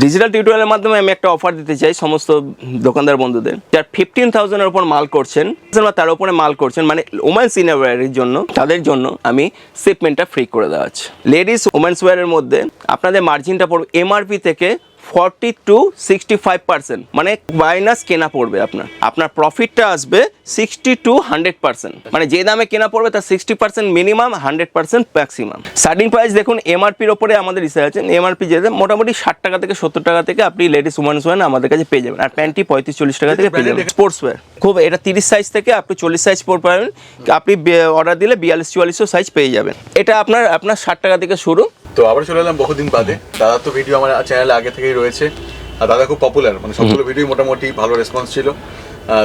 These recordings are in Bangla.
ডিজিটাল টিউটোরিয়ালের মাধ্যমে আমি একটা অফার দিতে চাই সমস্ত দোকানদার বন্ধুদের, যার 15,000-এর উপর মাল করছেন বা তার উপরে মাল করছেন, মানে ওমেন্স ইনারওয়্যারের জন্য, তাদের জন্য আমি শিপমেন্টটা ফ্রি করে দেওয়া আছে। লেডিস ওমেন্স ওয়্যারের মধ্যে আপনাদের মার্জিনটা পড়বে এমআরপি থেকে 40 to 65%, মানে মাইনাস কেনা পড়বে আপনার প্রফিটটা আসবে 60 to 100%, মানে যে দামে কেনা পড়বে তার 60% মিনিমাম, 100% ম্যাক্সিমাম। স্টার্টিং প্রাইস দেখুন এমআরপির ওপরে আমাদের রিসার্চ আছে, এমআরপি যেতে মোটামুটি 60 টাকা থেকে 70 টাকা থেকে আপনি লেডিস ওমেন্স ওয়্যার আমাদের কাছে পেয়ে যাবেন, আর প্যান্টি 35-40 টাকা থেকে পেয়ে যাবেন। স্পোর্টস ওয়্যার খুব এটা 30 সাইজ থেকে আপনি 40 সাইজ পড়তে পারবেন, আপনি অর্ডার দিলে 42-44 সাইজ পেয়ে যাবেন। এটা আপনার 60 টাকা থেকে শুরু। তো আবার চলে এলাম বহুদিন বাদে। দাদা তো ভিডিও আমার চ্যানেলে আগে থেকেই রয়েছে, আর দাদা খুব পপুলার, মানে সবগুলো ভিডিও মোটামুটি ভালো রেসপন্স ছিল।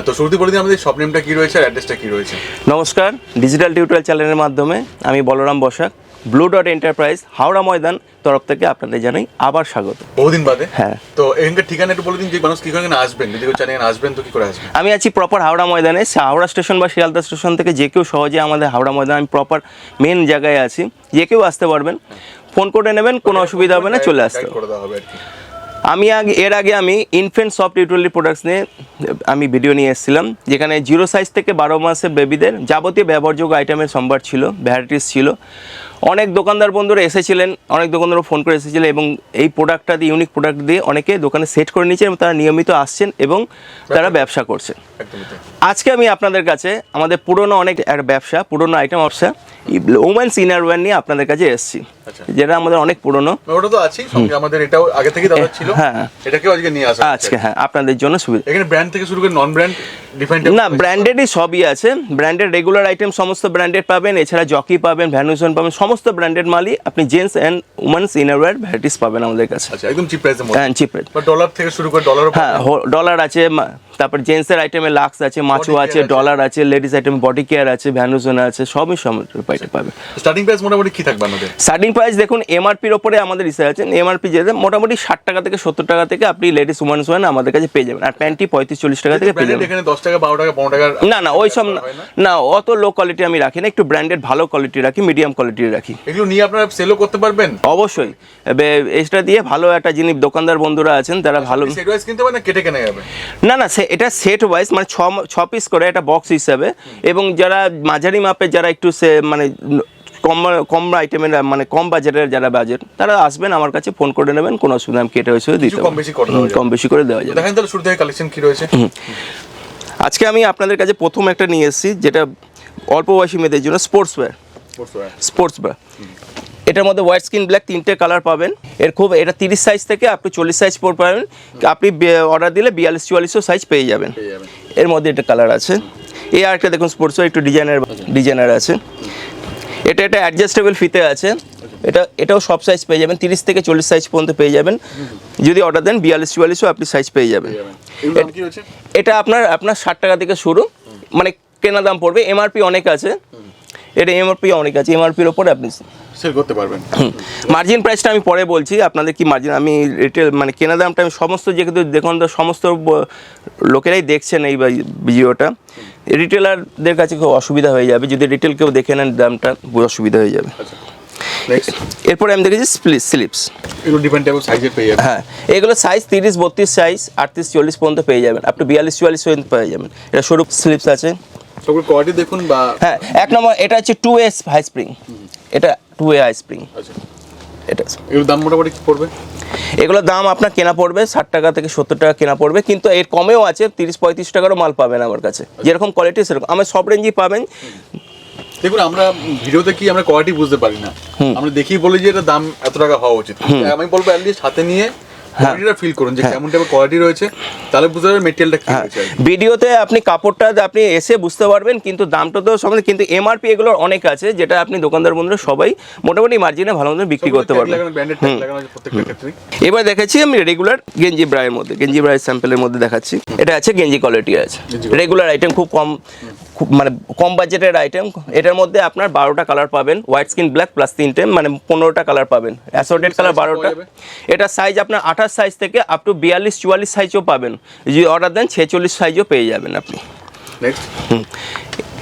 তো শুরুতে বলে দিন আমাদের শপ নেমটা কি রয়েছে আর অ্যাড্রেসটা কি রয়েছে। নমস্কার, ডিজিটাল টিউটোরিয়াল চ্যানেলের মাধ্যমে আমি Balaram Basak, blue dot enterprise Howrah Maidan তরফ থেকে আপনাদের জানাই আবার স্বাগত। বহুদিন বাদে। হ্যাঁ। তো এখানকার ঠিকানা একটু বলে দিন, যে মানুষ কি করে আসবেন, যদি কেউ চ্যানেলে আসবেন তো কি করে আসবেন। আমি আছি প্রপার হাওড়া ময়দানে, হাওড়া স্টেশন বা শিয়ালদা স্টেশন থেকে যে কেউ সহজে আমাদের হাওড়া ময়দান, আমি প্রপার মেন জায়গায় আছি, যে কেউ আসতে পারবেন, ফোন করে নেবেন, কোনো অসুবিধা হবে না, চলে আসতে করে দেওয়া হবে আর কি। এর আগে আমি ইনফ্যান্ট সফট ইউটিলিটি প্রোডাক্টস নিয়ে আমি ভিডিও নিয়ে এসেছিলাম, যেখানে 0 সাইজ থেকে 12 মাসের বেবিদের যাবতীয় ব্যবহারযোগ্য আইটেমের সম্ভার ছিল, ভ্যারাইটিস ছিল। অনেক দোকানদার বন্ধুরা এসেছিলেন, অনেক দোকানদারও ফোন করে এসেছিলেন, এবং এই প্রোডাক্টটা দিয়ে, ইউনিক প্রোডাক্ট দিয়ে অনেকে দোকানে সেট করে নিয়েছেন এবং তারা নিয়মিত আসছেন এবং তারা ব্যবসা করছেন। আজকে আমি আপনাদের কাছে আমাদের পুরনো অনেক ব্যবসা, পুরনো আইটেম ব্যবসা ওমেন্স ইনারওয়্যার নিয়ে আপনাদের কাছে এসেছি, যেটা আমাদের অনেক পুরনো। ওটা তো আছে সঙ্গে, আমাদের এটাও আগে থেকে দাদা ছিল। হ্যাঁ, এটাকেও আজকে নিয়ে আসা আজকে। হ্যাঁ, আপনাদের জন্য সুবিধা। এখানে ব্র্যান্ড থেকে শুরু করে নন ব্র্যান্ড ডিফারেন্ট না, ব্র্যান্ডেডই সবই আছে। ব্র্যান্ডেড রেগুলার আইটেম সমস্ত ব্র্যান্ডেড পাবেন, এছাড়া জকি পাবেন, ভ্যানুসন পাবেন, সমস্ত ব্র্যান্ডেড মালই আপনি gents and women's innerwear varieties পাবেন আমাদের কাছে। আচ্ছা, একদম চিপ প্রাইসের মধ্যে। হ্যাঁ, চিপ প্রাইস। বা ডলার থেকে শুরু করে ডলারও। হ্যাঁ, ডলার আছে, তারপর জেন্টসের আইটেমে লাক্স আছে, মাচু আছে, ডলার আছে, লেডিস আইটেমে বডি কেয়ার আছে, ভ্যানুসন আছে, সবই পাবেন। স্টার্টিং প্রাইস মোটামুটি কি থাকবে আমাদের? স্টার্টিং প্রাইস দেখুন এমআরপির ওপরে আমাদের রিসার্চ আছে, এমআরপি যেতে মোটামুটি 60 টাকা থেকে 70 টাকা থেকে আপনি লেডিস ওমেন্স ওয়্যার আমাদের কাছে পেয়ে যাবেন, আর প্যান্টি 35-40 টাকা থেকে পেয়ে যাবেন। এখানে 10 টাকা 12 টাকা 15 টাকা না ওই সব না, অত লো কোয়ালিটি আমি রাখি না, একটু ব্র্যান্ডেড ভালো কোয়ালিটি রাখি, মিডিয়াম কোয়ালিটি রাখি। এগুলো নিয়ে আপনারা সেলও করতে পারবেন অবশ্যই। এটা দিয়ে ভালো একটা জিনিস দোকানদার বন্ধুরা আছেন, তারা ভালো সেট ওয়াইজ কিনতে পারেন না কেটে কেনা যাবে? না, এটা সেট ওয়াইজ, মানে 6 পিস করে একটা বক্স হিসাবে, এবং যারা মাঝারি মাপের, যারা একটু মানে কম আইটেমের, মানে কম বাজেটের যারা বাজেট, তারা আসবেন আমার কাছে, ফোন করে নেবেন, কোনো অসুবিধা, আমি কেটে হয়েছে দিতে কম বেশি করে দেওয়া যাবে। দেখেন তাহলে শুরু থেকে কালেকশন কি রয়েছে। আজকে আমি আপনাদের কাছে প্রথম একটা নিয়ে এসেছি, যেটা অল্প বয়সী মেয়েদের জন্য স্পোর্টস ওয়্যার। এটার মধ্যে হোয়াইট স্কিন ব্ল্যাক 3টে কালার পাবেন। এটা 30 সাইজ থেকে আপনি 40 সাইজ পড়তে পারবেন, আপনি অর্ডার দিলে 42-44 সাইজ পেয়ে যাবেন। এর মধ্যে একটা কালার আছে। এই আরেকটা দেখুন স্পোর্টস ওয়্যার, একটু ডিজাইনার আছে। এটা অ্যাডজাস্টেবল ফিতে আছে। এটাও সব সাইজ পেয়ে যাবেন, 30 থেকে 40 সাইজ পর্যন্ত পেয়ে যাবেন। যদি অর্ডার দেন 42-44 আপনি সাইজ পেয়ে যাবেন। এটা আপনার 60 টাকা থেকে শুরু, মানে কেনা দাম পড়বে। এমআরপি অনেক আছে, এমআরপির ওপরে আপনি সেল করতে পারবেন। মার্জিন প্রাইসটা আমি পরে বলছি আপনাদের, কি মার্জিন আমি রিটেল, মানে কেনা দামটা আমি সমস্ত, যেহেতু দেখুন তো সমস্ত লোকেরাই দেখছেন এই ভিডিওটা, রিটেলারদের কাছে খুব অসুবিধা হয়ে যাবে, যদি রিটেল কেউ দেখে নেন দামটা অসুবিধা হয়ে যাবে। এরপরে আমি দেখেছি স্লিপস, এগুলো ডিফারেন্ট টাইপের সাইজের পেয়ে যাবেন। হ্যাঁ, এগুলো সাইজ 30-32 সাইজ, 38-40 পর্যন্ত পেয়ে যাবেন, আপনি 42-44 পর্যন্ত পেয়ে যাবেন। এটা সরু স্লিপস আছে। সবগুলো কোয়ালিটি দেখুন। বা হ্যাঁ, এক নম্বর এটা হচ্ছে 2A হাই স্প্রিং, এটা 2A হাই স্প্রিং। আচ্ছা, এটা এগুলোর দাম মোটামুটি কি পড়বে? এগুলোর দাম আপনার কেনা পড়বে 60 টাকা থেকে 70 টাকা কেনা পড়বে, কিন্তু এর কমেও আছে, 30-35 টাকারও মাল পাবেন আমার কাছে, যেরকম কোয়ালিটি সেরকম আমার সব রেঞ্জই পাবেন। দেখুন, আমরা ভিডিওতে কি আমরা কোয়ালিটি বুঝতে পারি না, আমরা দেখি বলি যে এটা দাম এত টাকা হওয়া উচিত। আমি বলবো অ্যাটলিস্ট হাতে নিয়ে কোয়ালিটিটা ফিল করুন, যে কেমন টাইপের কোয়ালিটি রয়েছে, তাহলে বুঝতে পারবেন মেটেরিয়ালটা কি রয়েছে। ভিডিওতে আপনি কাপড়টা আপনি এসে বুঝতে পারবেন, কিন্তু দামটা তো সব, কিন্তু এমআরপি এগুলোর অনেক আছে, যেটা আপনি দোকানদার বন্ধুরা সবাই মোটামুটি মার্জিনে ভালো মতো বিক্রি করতে পারবেন। এবার দেখাচ্ছি আমি রেগুলার গেঞ্জি ব্রায়ের মধ্যে, গেঞ্জি ব্রায়ের স্যাম্পলের মধ্যে দেখাচ্ছি। এটা আছে গেঞ্জি কোয়ালিটি আছে, রেগুলার আইটেম, খুব মানে কম বাজেটের আইটেম। এটার মধ্যে আপনার 12টা কালার পাবেন, হোয়াইট স্কিন ব্ল্যাক প্লাস 3টে, মানে 15টা কালার পাবেন, অ্যাসর্টেড কালার 12টা। এটা সাইজ আপনার 28 সাইজ থেকে আপ টু 42-44 সাইজও পাবেন, যদি অর্ডার দেন 46 সাইজও পেয়ে যাবেন আপনি।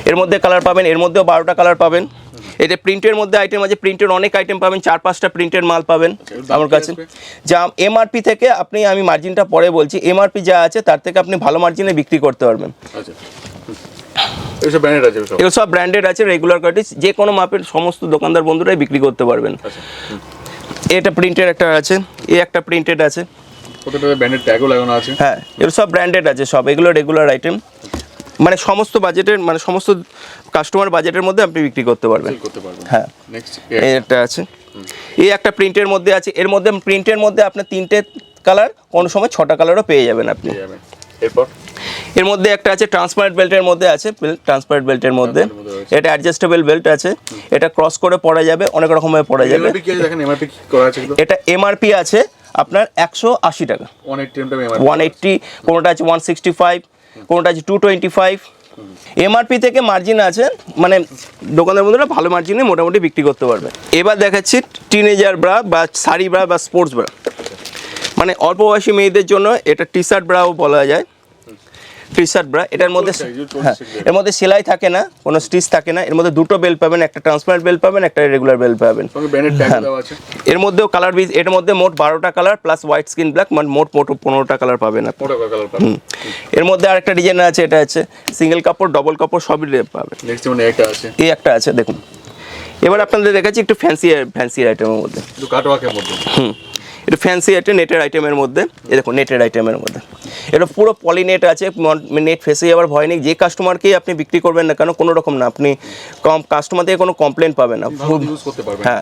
এর মধ্যে কালার পাবেন, এর মধ্যেও 12টা কালার পাবেন। এটা প্রিন্টের মধ্যে আইটেম আছে, প্রিন্টের অনেক আইটেম পাবেন, 4-5টা প্রিন্টের মাল পাবেন আমার কাছে। যা এমআরপি থেকে আমি মার্জিনটা পরে বলছি, এমআরপি যা আছে তার থেকে আপনি ভালো মার্জিনে বিক্রি করতে পারবেন। আচ্ছা, এসব ব্র্যান্ডেড আছে সব? এগুলো সব ব্র্যান্ডেড আছে, রেগুলার কোয়ালিটি, যে কোনো মাপের সমস্ত দোকানদার বন্ধুরাই বিক্রি করতে পারবেন। আচ্ছা, এটা প্রিন্টের একটা আছে, একটা প্রিন্টেড আছে, প্রত্যেকটা ব্র্যান্ডেড ট্যাগও লাগানো আছে। হ্যাঁ এগুলো সব ব্র্যান্ডেড আছে সব, এগুলো রেগুলার আইটেম, মানে সমস্ত বাজেটের, মানে সমস্ত কাস্টমার বাজেটের মধ্যে আপনি বিক্রি করতে পারবেন। হ্যাঁ, নেক্সট এটা আছে, এই একটা প্রিন্টের মধ্যে আছে, এর মধ্যে প্রিন্টের মধ্যে আপনার 3টে কালার, কোনো সময় 6টা কালারও পেয়ে যাবেন আপনি। এরপর এর মধ্যে একটা আছে ট্রান্সপারেন্ট বেল্টের মধ্যে আছে, ট্রান্সপারেন্ট বেল্টের মধ্যে এটা অ্যাডজাস্টেবল বেল্ট আছে, এটা ক্রস করে পরা যাবে, অনেক রকমভাবে পরা যাবে। এমআরপি কি আছে দেখেন, এমআরপি কি করা আছে এগুলো? এটা এমআরপি আছে আপনার 180 টাকা, 180, কোনটা আছে 165, কোনটা আছে 225। এমআরপি থেকে মার্জিন আছে, মানে দোকানদার বন্ধুরা ভালো মার্জিনে মোটামুটি বিক্রি করতে পারবে। এবার দেখাচ্ছি টিনেজার ব্রা বা শাড়ি ব্রা বা স্পোর্টস ব্রা, মানে অল্প বয়সী মেয়েদের জন্য এটা টি শার্ট ব্রাও বলা যায়, টি শার্ট ব্রা। এটার মধ্যে হ্যাঁ, এর মধ্যে সেলাই থাকে না, কোনো স্টিচ থাকে না, এর মধ্যে 2টো বেল্ট পাবেন, একটা ট্রান্সপারেন্ট বেল্ট পাবেন, একটা রেগুলার বেল্ট পাবেন। এর মধ্যেও কালার বীজ, এর মধ্যে মোট 12টা colour plus white skin black, মানে মোট 15টা কালার পাবেন আপনি। এর মধ্যে আরেকটা ডিজাইন আছে, এটা আছে সিঙ্গেল কাপড়, ডবল কাপড় সবই পাবেন। নেক্সট মানে একটা আছে, এই একটা আছে দেখুন। এবার আপনাদের দেখাচ্ছি একটু ফ্যান্সি আইটেমের মধ্যে, একটু কাটওয়ার্কের মধ্যে। এটা ফ্যান্সি আইটেম, নেটের আইটেমের মধ্যে, এই দেখুন নেটের আইটেমের মধ্যে, এটা পুরো পলিনেট আছে, নেট ফেসে যাওয়ার ভয় নেই। যে কাস্টমারকেই আপনি বিক্রি করবেন না কেন, কোনো রকম না, আপনি কাস্টমার থেকে কোনো কমপ্লেন পাবেন না। হ্যাঁ,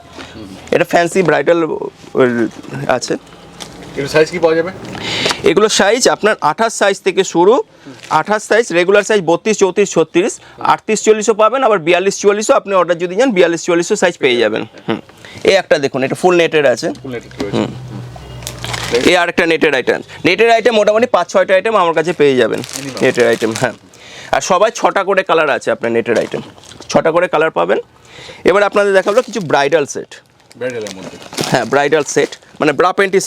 এটা ফ্যান্সি ব্রাইডাল আছে। এর সাইজ কি পাওয়া যাবে? এগুলো সাইজ আপনার 28 সাইজ থেকে শুরু, 28 সাইজ, রেগুলার সাইজ 32, 34, 36, 38, 40ও পাবেন, আবার 42, 44ও আপনি অর্ডার যদি যান 42, 44ও সাইজ পেয়ে যাবেন। এই একটা দেখুন, এটা ফুল নেটের আছে। এই আরেকটা নেটের আইটেম, নেটের আইটেম মোটামুটি 5-6টা আইটেম আমার কাছে পেয়ে যাবেন নেটের আইটেম। হ্যাঁ, আর সবাই 6টা করে কালার আছে আপনার নেটের আইটেম, 6টা করে কালার পাবেন। এবার আপনাদের দেখাবো কিছু ব্রাইডাল সেট। হ্যাঁ, ব্রাইডাল সেট মানে ব্রা প্যান্টি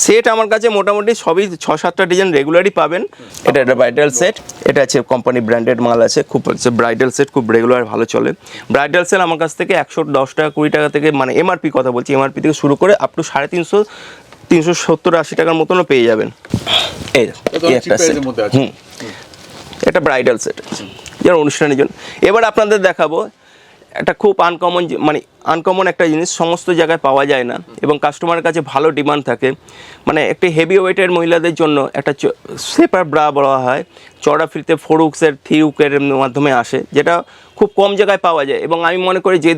সেট আমার কাছে মোটামুটি সবই 6-7টা ডিজাইন রেগুলারই পাবেন। এটা একটা ব্রাইডাল সেট, এটা আছে কোম্পানি ব্র্যান্ডেড মাল আছে, খুব হচ্ছে ব্রাইডাল সেট, খুব রেগুলার ভালো চলে। ব্রাইডাল সেট আমার কাছ থেকে 110 টাকা 20 টাকা থেকে, মানে এমআরপি কথা বলছি, এমআরপি থেকে শুরু করে আপ টু 350, 370-80 টাকার মতনও পেয়ে যাবেন। এই একটা সেট, এটা ব্রাইডাল সেট যারা অনুষ্ঠানের জন্য। এবার আপনাদের দেখাবো একটা খুব আনকমন একটা জিনিস, সমস্ত জায়গায় পাওয়া যায় না এবং কাস্টমারের কাছে ভালো ডিমান্ড থাকে। মানে একটি হেভি ওয়েটের মহিলাদের জন্য একটা সেপার ব্রা বলা হয়, চড়া ফ্রিতে 4 হুকসের 3 হুকের মাধ্যমে আসে, যেটা খুব কম জায়গায় পাওয়া যায়। এবং আমি মনে করি যেই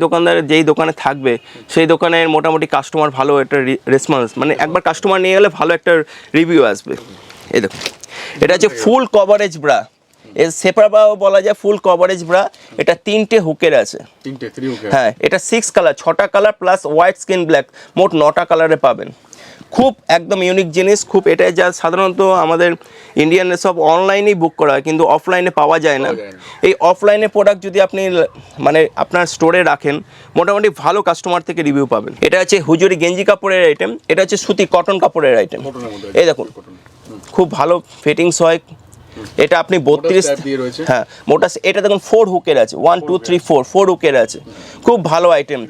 দোকানে থাকবে সেই দোকানের মোটামুটি কাস্টমার ভালো একটা রেসপন্স, মানে একবার কাস্টমার নিয়ে গেলে ভালো একটা রিভিউ আসবে। এই দেখুন, এটা হচ্ছে ফুল কভারেজ ব্রা, এর সেপার ব্রাও বলা যায়, ফুল কভারেজ ব্রা। এটা 3টে হুকের আছে, হ্যাঁ, এটা 6 কালার, 6টা colour plus white skin black, মোট 9টা কালারে পাবেন। খুব একদম ইউনিক জিনিস, খুব এটা যা সাধারণত আমাদের ইন্ডিয়ান সব অনলাইনেই বুক করা হয়, কিন্তু অফলাইনে পাওয়া যায় না। এই অফলাইনে প্রোডাক্ট যদি আপনি মানে আপনার স্টোরে রাখেন, মোটামুটি ভালো কাস্টমার থেকে রিভিউ পাবেন। এটা হচ্ছে হুজুরি গেঞ্জি কাপড়ের আইটেম, এটা হচ্ছে সুতি কটন কাপড়ের আইটেম। এই দেখুন, খুব ভালো ফিটিংস হয়। এটা আপনি 32, হ্যাঁ মোটা, এটা দেখুন 4 হুকের আছে, 1 2 3 4 হুকের আছে, খুব ভালো আইটেম।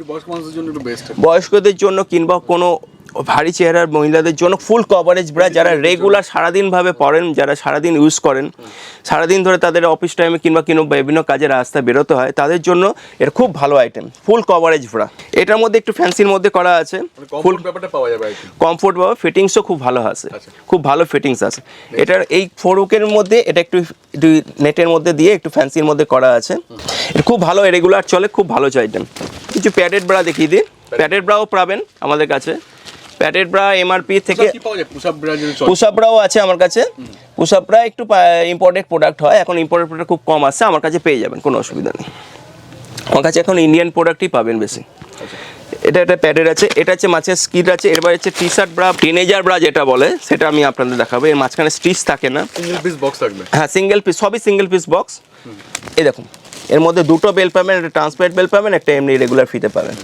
বয়স্কদের জন্য কিংবা কোনো ভারী চেহারার মহিলাদের জন্য ফুল কভারেজ ব্রা, যারা রেগুলার সারাদিনভাবে পরেন, যারা সারাদিন ইউজ করেন, সারাদিন ধরে তাদের অফিস টাইমে কিংবা বিভিন্ন কাজে রাস্তায় বেরোতে হয়, তাদের জন্য এটা খুব ভালো আইটেম, ফুল কভারেজ ব্রা। এটার মধ্যে একটু ফ্যান্সির মধ্যে করা আছে, ফুল কমফোর্ট পাওয়া, ফিটিংসও খুব ভালো আছে, খুব ভালো ফিটিংস আছে। এটার এই 4 হুকের মধ্যে এটা একটু নেটের মধ্যে দিয়ে একটু ফ্যান্সির মধ্যে করা আছে, এটা খুব ভালো, রেগুলার চলে, খুব ভালো আইটেম। কিছু প্যাডেড ব্রা দেখিয়ে দিই, প্যাডেড ব্রাও পাবেন আমাদের কাছে। প্যাডেড ব্রা এমআরপি থেকে পুশ আপ ব্রাও আছে আমার কাছে। পুশ আপ ব্রা একটু ইম্পোর্টেড প্রোডাক্ট হয়, এখন ইম্পোর্টেড প্রোডাক্ট খুব কম আসছে, আমার কাছে পেয়ে যাবেন, কোনো অসুবিধা নেই। আমার কাছে এখন ইন্ডিয়ান প্রোডাক্টই পাবেন বেশি। এটা একটা প্যাডেড আছে, এটা হচ্ছে মাছের স্কিট আছে। এরপর হচ্ছে T shirt bra, teenager bra যেটা বলে, সেটা আমি আপনাদের দেখাবো। এর মাঝখানে স্টিচ থাকে না, সিঙ্গেল পিস বক্স থাকবে। হ্যাঁ, সিঙ্গেল পিস, সবই সিঙ্গেল পিস বক্স। এই দেখুন, এর মধ্যে 2টো বেল পাবেন, একটা ট্রান্সপারেন্ট বেল পাবেন, একটা এমনি রেগুলার ফিতে পাবেন।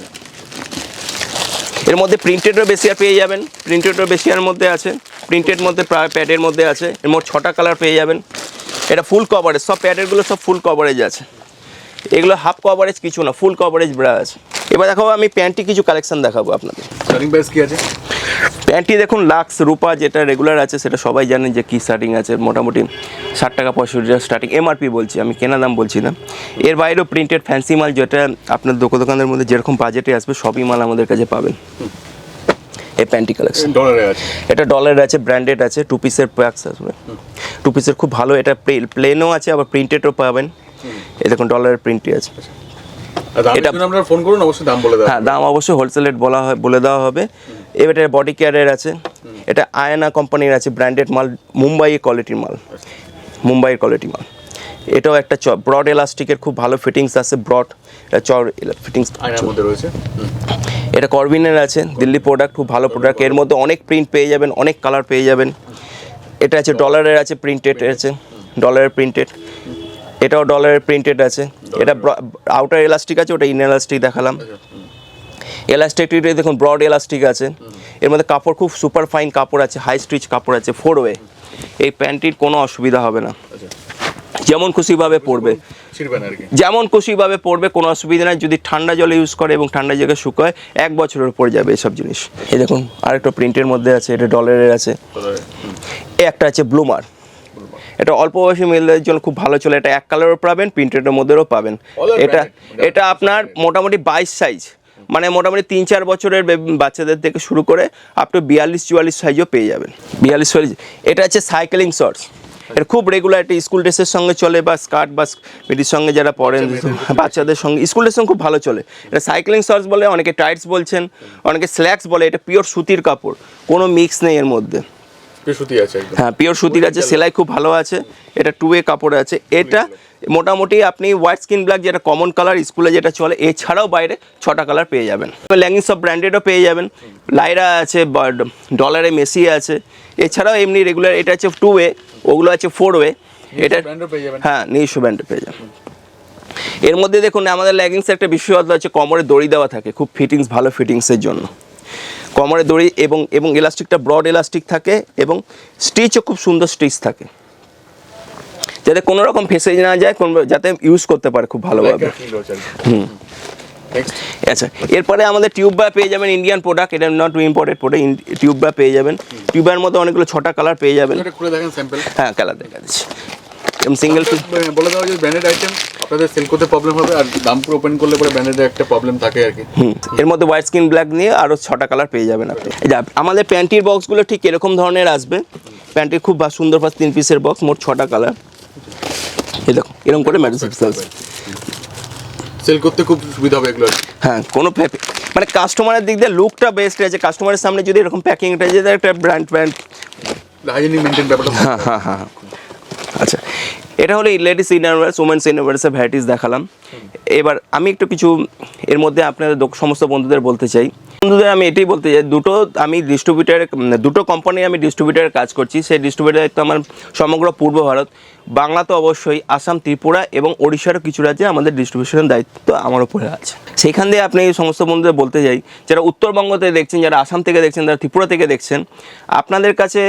এর মধ্যে প্রিন্টেডও বেশি আর পেয়ে যাবেন, প্রিন্টেডও বেশি আর মধ্যে আছে, প্রিন্টেড মধ্যে প্রায় প্যাডের মধ্যে আছে। এর মোট 6টা কালার পেয়ে যাবেন। এটা ফুল কভারেজ, সব প্যাডেরগুলো সব ফুল কভারেজ আছে। এগুলো হাফ কভারেজ কিছু না, ফুল কভারেজ ব্রা আছে। এবার দেখাবো আমি প্যান্টি কিছু কালেকশন দেখাবো আপনাদের। স্টার্টিং প্রাইস কি আছে? প্যান্টি দেখুন লাক্স রূপা যেটা রেগুলার আছে সেটা সবাই জানেন যে কি স্টার্টিং আছে, মোটামুটি 60 টাকা 65 টাকা স্টার্টিং, এমআরপি বলছি আমি, কেনা দাম বলছি না। এর বাইরেও প্রিন্টেড ফ্যান্সি মাল যেটা আপনার দোকানের মধ্যে যেরকম বাজেটে আসবে সবই মাল আমাদের কাছে পাবেন। এই প্যান্টি কালেকশন ডলারে আছে, এটা ডলার আছে, ব্র্যান্ডেড আছে, 2 পিসের প্যাকস আসবে, 2 পিসের খুব ভালো, এটা প্লেনও আছে আবার প্রিন্টেডও পাবেন। এই দেখুন ডলারের প্রিন্টই আছে। এটা আপনারা ফোন করুন, অবশ্যই দাম বলে দেবেন। হ্যাঁ, দাম অবশ্যই হোলসেলের বলে দেওয়া হবে। এবার এটা বডি কেয়ারের আছে, এটা আয়না কোম্পানির আছে, ব্র্যান্ডেড মাল, মুম্বাইয়ের কোয়ালিটির মাল, মুম্বাইয়ের কোয়ালিটি মাল। এটাও একটা ব্রড এলাস্টিকের খুব ভালো ফিটিংস আছে, ব্রড ফিটিংস আয়নার মধ্যে রয়েছে। এটা করবিনের আছে, দিল্লি প্রোডাক্ট, খুব ভালো প্রোডাক্ট। এর মধ্যে অনেক প্রিন্ট পেয়ে যাবেন, অনেক কালার পেয়ে যাবেন। এটা আছে ডলারের আছে, প্রিন্টেড আছে, ডলারের প্রিন্টেড, এটাও ডলারের প্রিন্টেড আছে। এটা আউটার এলাস্টিক আছে, ওটা ইনার এলাস্টিক দেখালাম। এলাস্টিকটি দেখুন ব্রড এলাস্টিক আছে, এর মধ্যে কাপড় খুব সুপার ফাইন কাপড় আছে, হাই স্টিচ কাপড় আছে, 4 ওয়ে। এই প্যান্টটির কোনো অসুবিধা হবে না, যেমন খুশিভাবে পরবে, যেমন খুশিভাবে পরবে, কোনো অসুবিধা নাই। যদি ঠান্ডা জলে ইউজ করে এবং ঠান্ডা জায়গায় শুকায় 1 বছরের উপর যাবে এসব জিনিস। এই দেখুন আরেকটা প্রিন্টের মধ্যে আছে, এটা ডলারের আছে। একটা আছে ব্লুমার, এটা অল্প বয়সী মেয়েদের জন্য খুব ভালো চলে, এটা 1 কালারও পাবেন, প্রিন্টেডের মধ্যেও পাবেন। এটা আপনার মোটামুটি 22 সাইজ, মানে মোটামুটি 3-4 বছরের বাচ্চাদের থেকে শুরু করে আপ টু 42-44 সাইজও পেয়ে যাবেন। 42-44। এটা আছে সাইকেলিং শর্টস, এটা খুব রেগুলার, এটা স্কুল ড্রেসের সঙ্গে চলে বা স্কার্ট বা মিডির সঙ্গে যারা পরেন বাচ্চাদের সঙ্গে, স্কুল ড্রেসের সঙ্গে খুব ভালো চলে। এটা সাইকেলিং শর্টস বলে, অনেকে টাইটস বলছেন, অনেকে স্ল্যাক্স বলে। এটা পিওর সুতির কাপড়, কোনো মিক্স নেই এর মধ্যে। হ্যাঁ, পিওর সুতির আছে, সেলাই খুব ভালো আছে। এটা 2 ওয়ে কাপড় আছে। এটা মোটামুটি আপনি হোয়াইট স্কিন ব্ল্যাক যেটা কমন কালার স্কুলে যেটা চলে, এছাড়াও বাইরে 6টা কালার পেয়ে যাবেন। লেগিংস সব ব্র্যান্ডেডও পেয়ে যাবেন, লাইরা আছে, ডলারে মেসি আছে, এছাড়াও এমনি রেগুলার। এটা আছে 2 ওয়ে, ওগুলো আছে 4 ওয়ে। এটা হ্যাঁ, নিজস্ব ব্র্যান্ডে পেয়ে যাবেন। এর মধ্যে দেখুন আমাদের লেগিংসে একটা বিশেষত্ব আছে, কোমরে দড়ি দেওয়া থাকে, খুব ফিটিংস, ভালো ফিটিংসের জন্য কোমরে দড়ি, এবং এলাস্টিকটা ব্রড এলাস্টিক থাকে, এবং স্টিচও খুব সুন্দর স্টিচ থাকে, যাতে কোনো রকম ফেসে না যায়, যাতে ইউজ করতে পারে খুব ভালোভাবে। আচ্ছা, এরপরে আমাদের টিউব বার পেয়ে যাবেন, ইন্ডিয়ান প্রোডাক্ট, এটা নট ইম্পোর্টেড প্রোডাক্ট। টিউব বার পেয়ে যাবেন, টিউবের মধ্যে অনেকগুলো 6টা কালার পেয়ে যাবেন। হ্যাঁ, কালার দেখা দিচ্ছি। সিঙ্গেল বলে দেওয়া যে ব্র্যান্ডেড আইটেম আপনাদের সেল করতে প্রবলেম হবে, আর দাম পুরো ওপেন করলে পরে ব্র্যান্ডের একটা প্রবলেম থাকে আর কি। এর মধ্যে হোয়াইট স্কিন ব্ল্যাক নিয়ে আরও 6টা কালার পেয়ে যাবেন আপনি। আমাদের প্যান্টির বক্সগুলো ঠিক এরকম ধরনের আসবে, প্যান্টির খুব সুন্দর 3 পিসের বক্স, মোট 6টা কালার। এই দেখুন এরকম করে সেল করতে খুব সুবিধা হবে এগুলো। হ্যাঁ, কোনো মানে কাস্টমারের দিক দিয়ে লুকটা বেস্ট আছে, কাস্টমারের সামনে যদি এরকম প্যাকিংটা যে একটা ব্র্যান্ড হাইজিনিক মেইনটেইন ব্যাপারটা। হ্যাঁ। আচ্ছা, এটা হলো লেডিস ইনারওয়্যার, ওমেন্স ইনারওয়্যার্সের ভ্যারাইটিস দেখালাম। এবার আমি একটু কিছু এর মধ্যে আপনাদের সমস্ত বন্ধুদের বলতে চাই। বন্ধুদের আমি এটাই বলতে চাই, দুটো কোম্পানি আমি ডিস্ট্রিবিউটারের কাজ করছি। সেই ডিস্ট্রিবিউটার তো আমার সমগ্র পূর্ব ভারত, বাংলা তো অবশ্যই, আসাম, ত্রিপুরা এবং ওড়িশারও কিছু রাজ্যে আমাদের ডিস্ট্রিবিউশনের দায়িত্ব আমার উপরে আছে। সেইখান দিয়ে আপনি এই সমস্ত বন্ধুদের বলতে চাই, যারা উত্তরবঙ্গ থেকে দেখছেন, যারা আসাম থেকে দেখছেন, যারা ত্রিপুরা থেকে দেখছেন, আপনাদের কাছে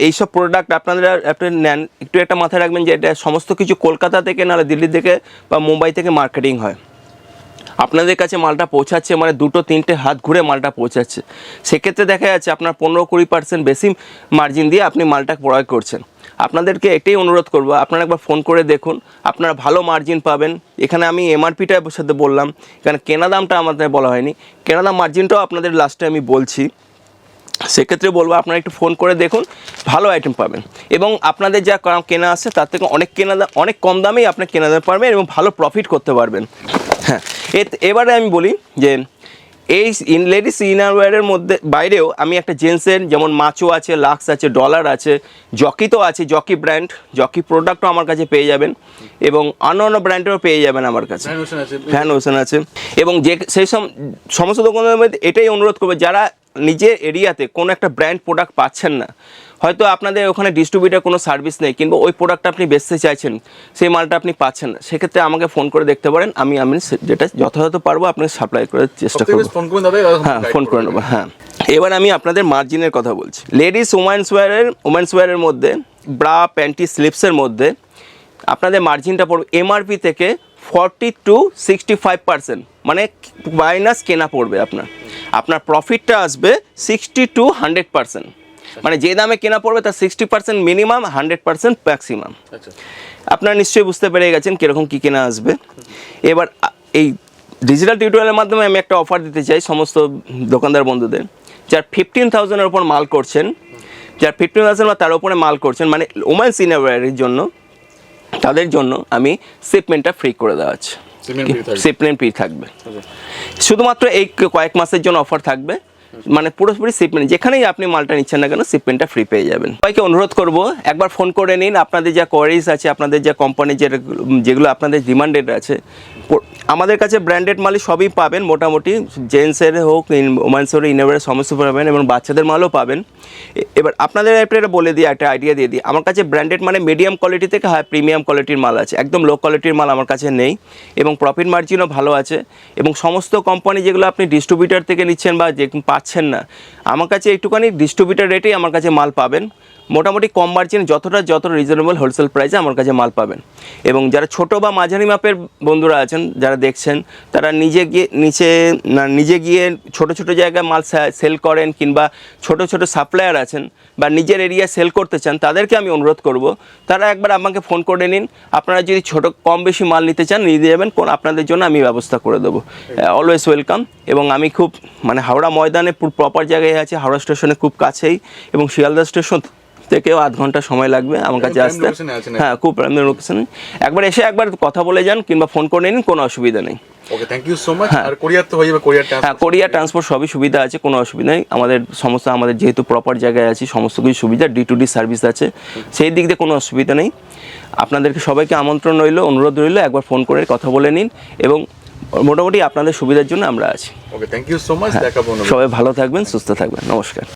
এইসব প্রোডাক্ট আপনি নেন, একটু একটা মাথায় রাখবেন যে এটা সমস্ত কিছু কলকাতা থেকে, নাহলে দিল্লি থেকে বা মুম্বাই থেকে মার্কেটিং হয়। আপনাদের কাছে মালটা পৌঁছাচ্ছে মানে 2-3টে হাত ঘুরে মালটা পৌঁছাচ্ছে। সেক্ষেত্রে দেখা যাচ্ছে আপনার 15-20% বেশি মার্জিন দিয়ে আপনি মালটা ক্রয় করছেন। আপনাদেরকে এটাই অনুরোধ করবো, আপনারা একবার ফোন করে দেখুন, আপনারা ভালো মার্জিন পাবেন। এখানে আমি এমআরপিটা সাথে বললাম, এখানে কেনা দামটা আমাদের বলা হয়নি, কেনা দাম মার্জিনটাও আপনাদের লাস্টে আমি বলছি। সেক্ষেত্রে বলবো আপনারা একটু ফোন করে দেখুন, ভালো আইটেম পাবেন, এবং আপনাদের যা কেনা আছে তার থেকে অনেক কম দামেই আপনি কেনা দাম পারবেন এবং ভালো প্রফিট করতে পারবেন। হ্যাঁ, এবারে আমি বলি যে এই লেডিস ইনারওয়্যারের মধ্যে বাইরেও আমি একটা জেন্টসের, যেমন মাচো আছে, লাক্স আছে, ডলার আছে, জকি তো আছে, জকি ব্র্যান্ড, জকি প্রোডাক্টও আমার কাছে পেয়ে যাবেন, এবং অন্য ব্র্যান্ডেরও পেয়ে যাবেন আমার কাছে, ভ্যান ওশন আছে। এবং সেই সমস্ত দোকানের মধ্যে এটাই অনুরোধ করবে, যারা নিজের এরিয়াতে কোনো একটা ব্র্যান্ড প্রোডাক্ট পাচ্ছেন না, হয়তো আপনাদের ওখানে ডিস্ট্রিবিউটার কোনো সার্ভিস নেই, কিংবা ওই প্রোডাক্টটা আপনি বেচতে চাইছেন, সেই মালটা আপনি পাচ্ছেন না, সেক্ষেত্রে আমাকে ফোন করে দেখতে পারেন। আমি যেটা যথাযথ পারবো আপনাকে সাপ্লাই করার চেষ্টা করবো। হ্যাঁ, ফোন করে নেবো। হ্যাঁ, এবার আমি আপনাদের মার্জিনের কথা বলছি। লেডিস ওমেন্স ওয়্যারের মধ্যে ব্রা, প্যান্টি, স্লিপসের মধ্যে আপনাদের মার্জিনটা পড়বে এমআরপি থেকে 40 to 65%, মানে মাইনাস কেনা পড়বে আপনার প্রফিটটা আসবে 60 to 100%, মানে যে দামে কেনা পড়বে তার 60% মিনিমাম, 100% ম্যাক্সিমাম। আচ্ছা, আপনারা নিশ্চয়ই বুঝতে পেরে গেছেন কীরকম কী কেনা আসবে। এবার এই ডিজিটাল টিউটোরিয়ালের মাধ্যমে আমি একটা অফার দিতে চাই সমস্ত দোকানদার বন্ধুদের, যার 15,000-এর উপর মাল করছেন, যার 15,000 বা তার উপরে মাল করছেন, মানে ওমেন্স ইনারওয়্যারের জন্য, তাদের জন্য আমি শিপমেন্টটা ফ্রি করে দেওয়া আছে। শিপমেন্ট ফ্রি থাকবে, শুধুমাত্র এই কয়েক মাসের জন্য অফার থাকবে, মানে পুরোপুরি শিপমেন্ট, যেখানেই আপনি মালটা নিচ্ছেন না কেন শিপমেন্টটা ফ্রি পেয়ে যাবেন। সবাইকে অনুরোধ করব একবার ফোন করে নিন, আপনাদের যা কোয়ারিজ আছে, আপনাদের যা কোম্পানি যেগুলো আপনাদের ডিমান্ডেড আছে, আমাদের কাছে ব্র্যান্ডেড মালই সবই পাবেন মোটামুটি, জেন্টসের হোক, ওমেন্সের, ইনারওয়্যার সমস্ত পাবেন এবং বাচ্চাদের মালও পাবেন। এবার আপনাদের এটা বলে দিই, একটা আইডিয়া দিয়ে দিই, আমার কাছে ব্র্যান্ডেড মানে মিডিয়াম কোয়ালিটি থেকে হাই প্রিমিয়াম কোয়ালিটির মাল আছে, একদম লো কোয়ালিটির মাল আমার কাছে নেই, এবং প্রফিট মার্জিনও ভালো আছে। এবং সমস্ত কোম্পানি যেগুলো আপনি ডিস্ট্রিবিউটার থেকে নিচ্ছেন বা যে পাচ্ছেন না, আমার কাছে একটুখানি ডিস্ট্রিবিউটার রেটেই আমার কাছে মাল পাবেন, মোটামুটি কম মার্জিন, যত রিজনেবল হোলসেল প্রাইসে আমার কাছে মাল পাবেন। এবং যারা ছোট বা মাঝারি মাপের বন্ধুরা আছেন, যারা দেখছেন, তারা নিজে গিয়ে ছোট ছোট জায়গায় মাল সেল করেন, কিংবা ছোট ছোট সাপ্লায়ার আছেন বা নিজের এরিয়া সেল করতে চান, তাদেরকে আমি অনুরোধ করব তারা একবার আমাকে ফোন করে নিন। আপনারা যদি ছোট কম বেশি মাল নিতে চান নিয়ে যাবেন, আপনাদের জন্য আমি ব্যবস্থা করে দেবো, অলওয়েজ ওয়েলকাম। এবং আমি খুব হাওড়া ময়দানে প্রপার জায়গায় আছে, হাওড়া স্টেশনে খুব কাছেই, এবং শিয়ালদা স্টেশন থেকেও 8 ঘন্টা সময় লাগবে আমার কাছে আসতে। হ্যাঁ, খুব প্রাইম লোকেশনে একবার এসে একবার কথা বলে যান কিংবা ফোন করে নিন, কোনো অসুবিধা নেই। ওকে, থ্যাংক ইউ সো মাচ। আর কোরিয়ার তো হয়ে যাবে, কোরিয়ার ট্রান্সপোর্ট সবই সুবিধা আছে, কোনো অসুবিধা নেই। আমাদের যেহেতু প্রপার জায়গায় আছি, সমস্ত কিছু সুবিধা, D2D সার্ভিস আছে, সেই দিক দিয়ে কোনো অসুবিধা নেই। আপনাদেরকে সবাইকে আমন্ত্রণ রইল, অনুরোধ রইল, একবার ফোন করে কথা বলে নিন, এবং মোটামুটি আপনাদের সুবিধার জন্য আমরা আছি। ওকে, থ্যাংক ইউ সো মাচ। দেখাবো। সবাই ভালো থাকবেন, সুস্থ থাকবেন, নমস্কার।